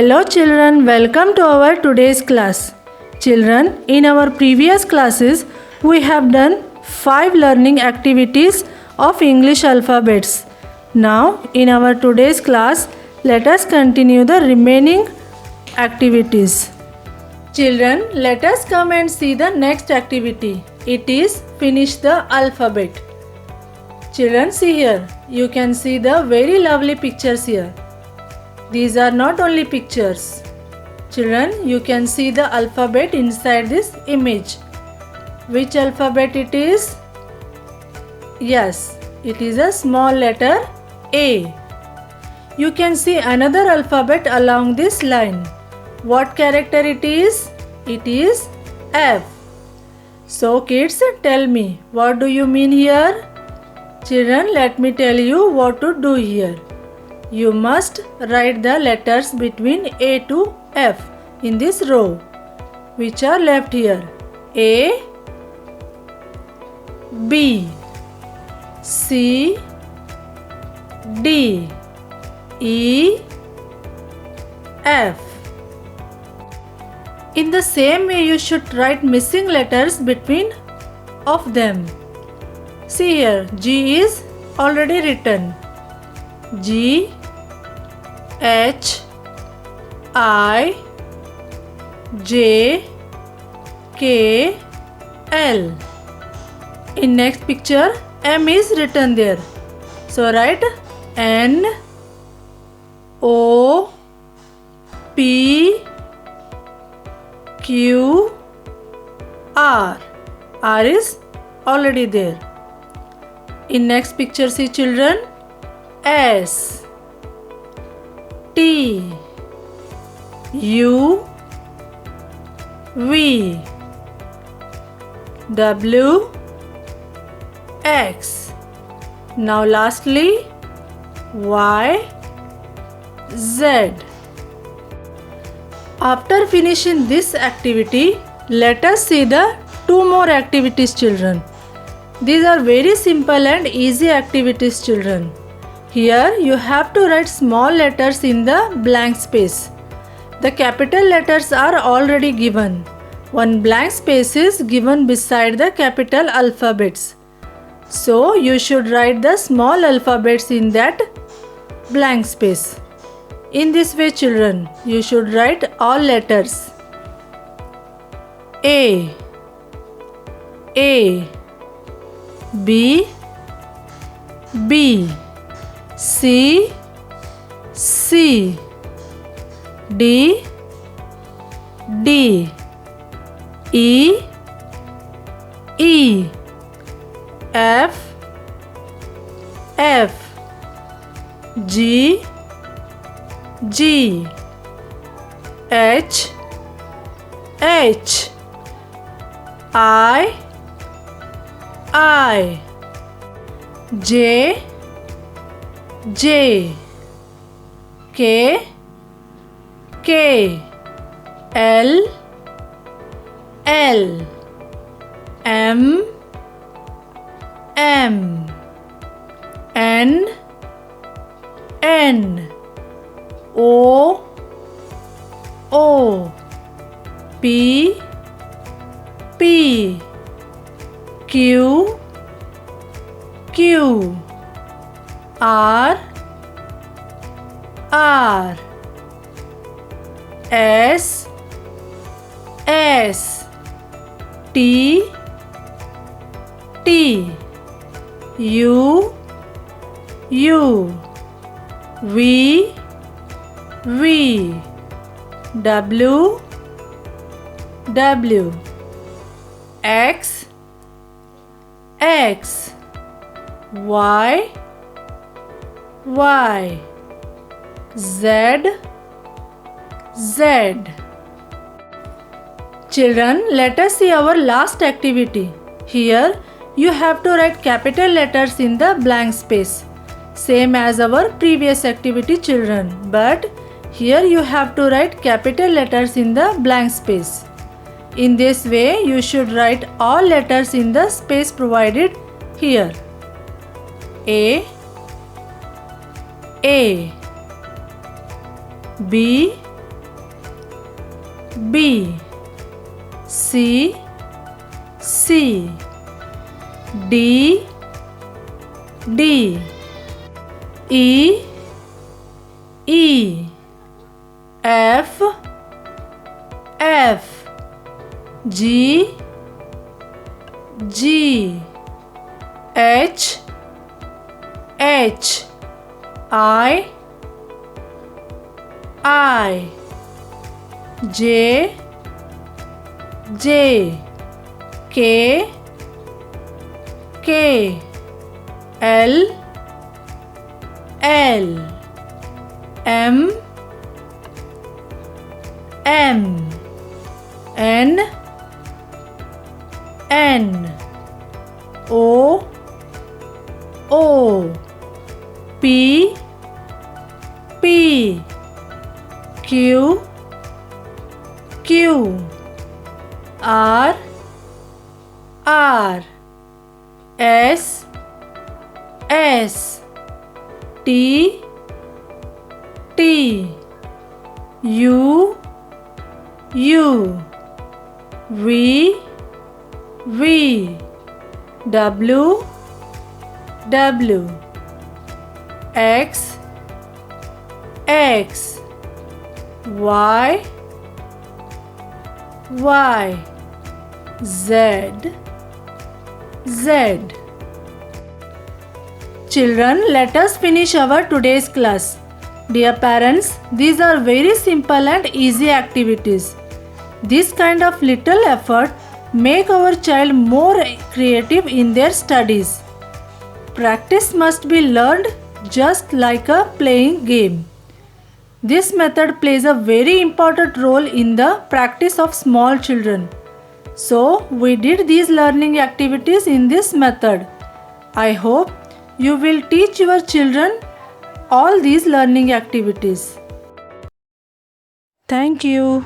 Hello children, welcome to our today's class. Children, in our previous classes, we have done 5 learning activities of English alphabets. Now, in our today's class, let us continue the remaining activities. Children, let us come and see the next activity. It is finish the alphabet. Children, see here. You can see the very lovely pictures here. These are not only pictures. Children, you can see the alphabet inside this image. Which alphabet it is? Yes, it is a small letter A. You can see another alphabet along this line. What character it is? It is F. So kids, tell me, what do you mean here? Children, let me tell you what to do here. You must write the letters between A to F in this row, which are left here. A, B, C, D, E, F. In the same way, you should write missing letters between of them. See here, G is already written. G, H, I, J, K, L. In next picture, M is written there. So write N, O, P, Q, R. R is already there. In next picture, see children, S, T, U, V, W, X. Now lastly, Y, Z. After finishing this activity, let us see the 2 more activities, children. These are very simple and easy activities, children. Here you have to write small letters in the blank space. The capital letters are already given. One blank space is given beside the capital alphabets. So you should write the small alphabets in that blank space. In this way, children, you should write all letters. A, B, B, C, C, D, D, E, E, F, F, G, G, H, H, I, J, J, K, K, L, L, M, M, N, N, O, O, P, P, Q, Q, R, R, S, S, T, T, U, U, V, V, W, W, X, X, Y, Y, Z, Z. Children, let us see our last activity. Here, you have to write capital letters in the blank space. Same as our previous activity, children. But here you have to write capital letters in the blank space. In this way, you should write all letters in the space provided here. A, B, B, C, C, D, D, E, E, F, F, G, G, H, H, I, J, J, K, K, L, L, M, M, N, N, O, O, P, P, Q, Q, R, R, S, S, T, T, U, U, V, V, W, W, X, X, Y, Y, Z, Z. Children, let us finish our today's class. Dear parents, these are very simple and easy activities. This kind of little effort make our child more creative in their studies. Practice must be learned just like a playing game. This method plays a very important role in the practice of small children. So, we did these learning activities in this method. I hope you will teach your children all these learning activities. Thank you.